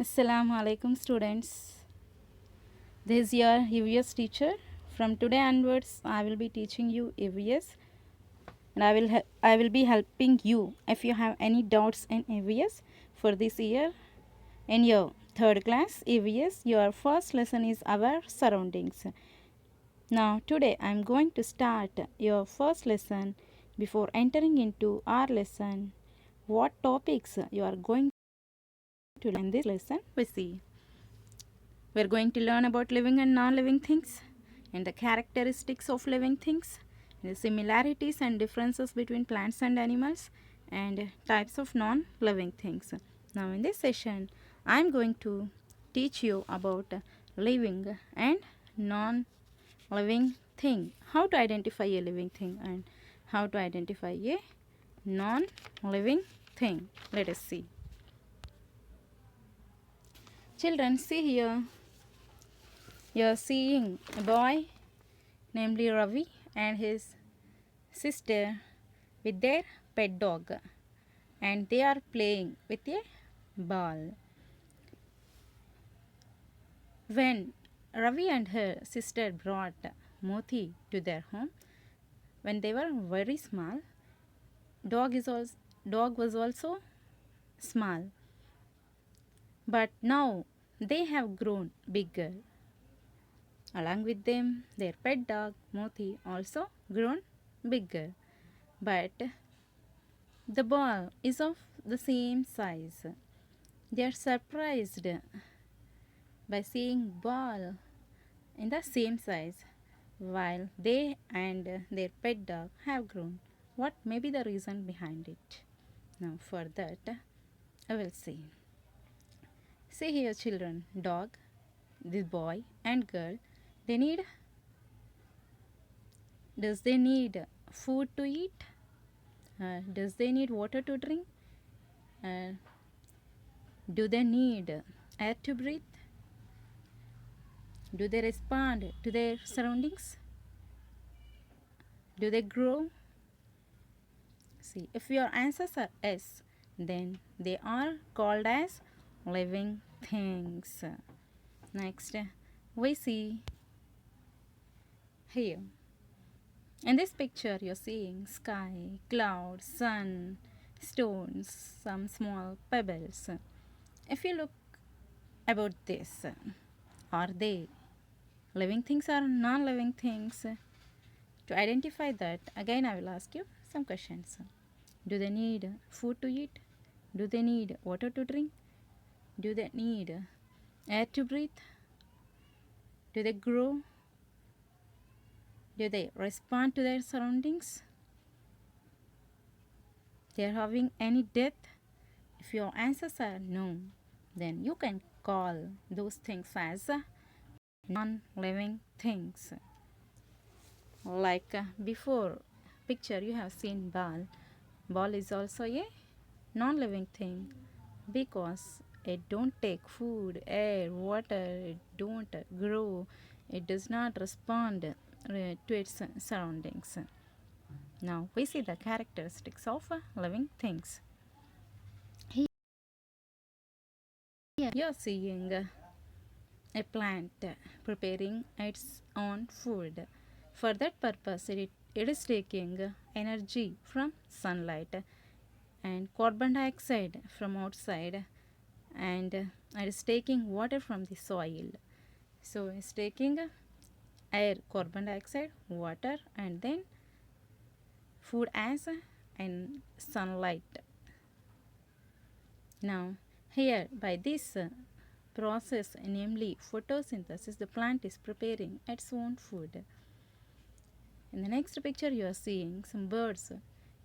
Assalamu alaikum students. This is your EVS teacher. From today onwards I will be teaching you EVS and I will be helping you if you have any doubts in EVS for this year. In your third class EVS, your first lesson is our surroundings. Now today I am going to start your first lesson. Before entering into our lesson, what topics you are going to learn in this lesson we see. We're going to learn about living and non-living things and the characteristics of living things, the similarities and differences between plants and animals, and types of non-living things. Now in this session, I'm going to teach you about living and non-living thing, how to identify a living thing and how to identify a non-living thing. Let us see. Children, see here. You're seeing a boy, namely Ravi, and his sister with their pet dog, and they are playing with a ball. When Ravi and her sister brought Moti to their home, when they were very small, dog was also small, but now they have grown bigger. Along with them, their pet dog Moti also grown bigger. But the ball is of the same size. They are surprised by seeing ball in the same size while they and their pet dog have grown. What may be the reason behind it? Now for that I will see. See here children, dog, this boy and girl, they need food to eat? Does they need water to drink? Do they need air to breathe? Do they respond to their surroundings? Do they grow? See, if your answers are yes, then they are called as living things. Next, we see here. In this picture, you're seeing sky, clouds, sun, stones, some small pebbles. If you look about this, are they living things or non-living things? To identify that, again I will ask you some questions. Do they need food to eat? Do they need water to drink? Do they need air to breathe? Do they grow? Do they respond to their surroundings? They are having any death? If your answers are no, then you can call those things as non-living things. Like before picture you have seen ball. Ball is also a non-living thing because it don't take food, air, water, it don't grow, it does not respond to its surroundings. Now we see the characteristics of living things. Here you are seeing a plant preparing its own food. For that purpose, it is taking energy from sunlight and carbon dioxide from outside, and it is taking water from the soil. So it's taking air, carbon dioxide, water, and then food as and sunlight. Now here by this process, namely photosynthesis, the plant is preparing its own food. In the next picture you are seeing some birds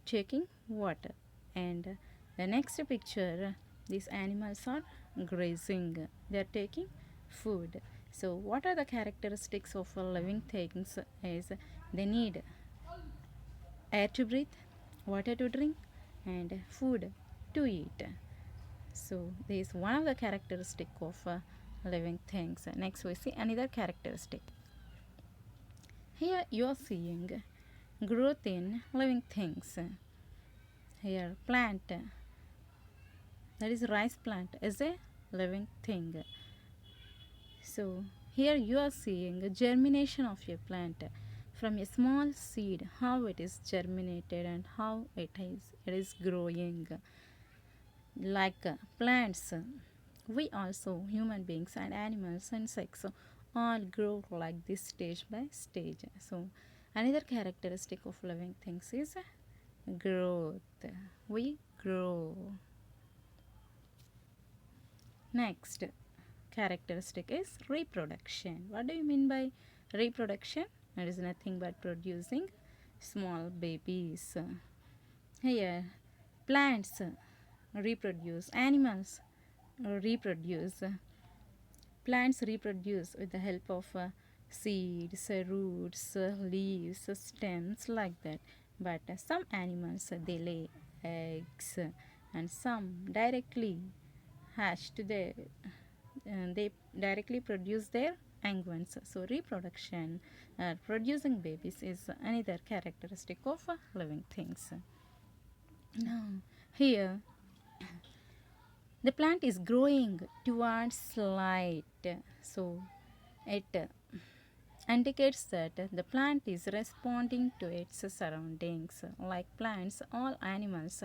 taking water, and the next picture these animals are grazing, they are taking food. So what are the characteristics of living things is they need air to breathe, water to drink, and food to eat. So this is one of the characteristic of living things. Next we see another characteristic. Here you are seeing growth in living things. Here plant, that is rice plant, is a living thing. So here you are seeing a germination of a plant from a small seed, how it is germinated and how it is growing. Like plants, we also human beings and animals, insects, all grow like this stage by stage. So another characteristic of living things is growth. We grow. Next characteristic is reproduction. What do you mean by reproduction? It is nothing but producing small babies. Here plants reproduce, animals reproduce. Plants reproduce with the help of seeds, roots, leaves, stems, like that. But some animals they lay eggs, and some directly hatch to their they directly produce their young ones. So reproduction, producing babies, is another characteristic of living things. Now here the plant is growing towards light, so it indicates that the plant is responding to its surroundings. Like plants, all animals,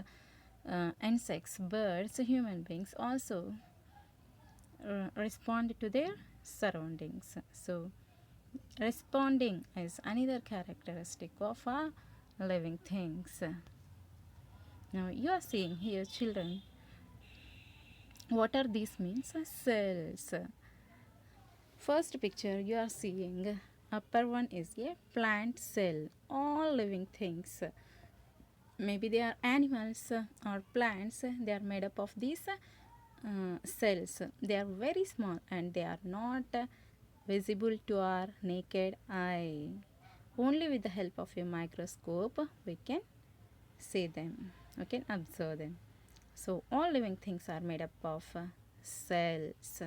insects, birds, human beings also respond to their surroundings. So responding is another characteristic of living things. Now you are seeing here, children, what are these means? Cells. First picture you are seeing, upper one is a plant cell. All living things, maybe they are animals or plants, they are made up of these cells. They are very small and they are not visible to our naked eye. Only with the help of a microscope we can see them, we can observe them. So all living things are made up of cells.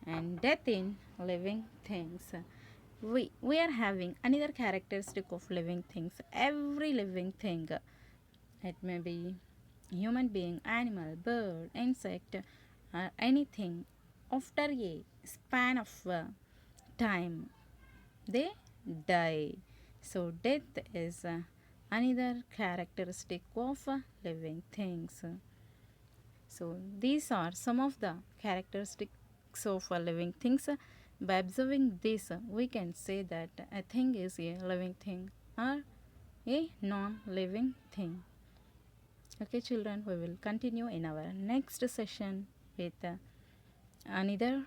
And death in living things. We are having another characteristic of living things. Every living thing, it may be human being, animal, bird, insect, or anything, after a span of time they die. So death is another characteristic of living things. So these are some of the characteristics of living things. By observing this, we can say that a thing is a living thing or a non-living thing. Okay, children, we will continue in our next session with another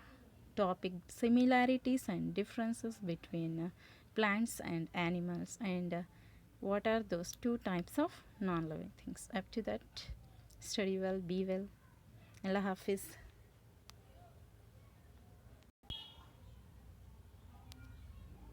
topic, similarities and differences between plants and animals, and what are those two types of non-living things. Up to that, study well, be well. Allah Hafiz.